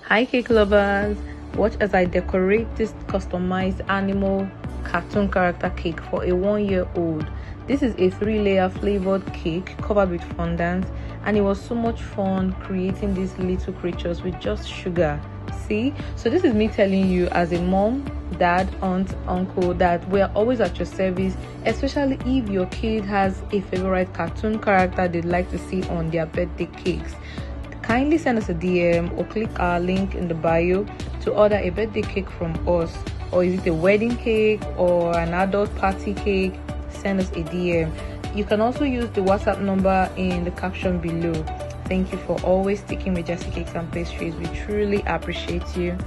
Hi cake lovers, watch as I decorate this customized animal cartoon character cake for a 1-year-old. This is a 3-layer flavored cake covered with fondant, and it was so much fun creating these little creatures with just sugar. See, so this is me telling you as a mom, dad, aunt, uncle that we are always at your service, especially if your kid has a favorite cartoon character they'd like to see on their birthday cakes. Kindly send us a DM or click our link in the bio to order a birthday cake from us. Or is it a wedding cake or an adult party cake? Send us a DM. You can also use the WhatsApp number in the caption below. Thank you for always sticking with Jessie Cakes and Pastries. We truly appreciate you.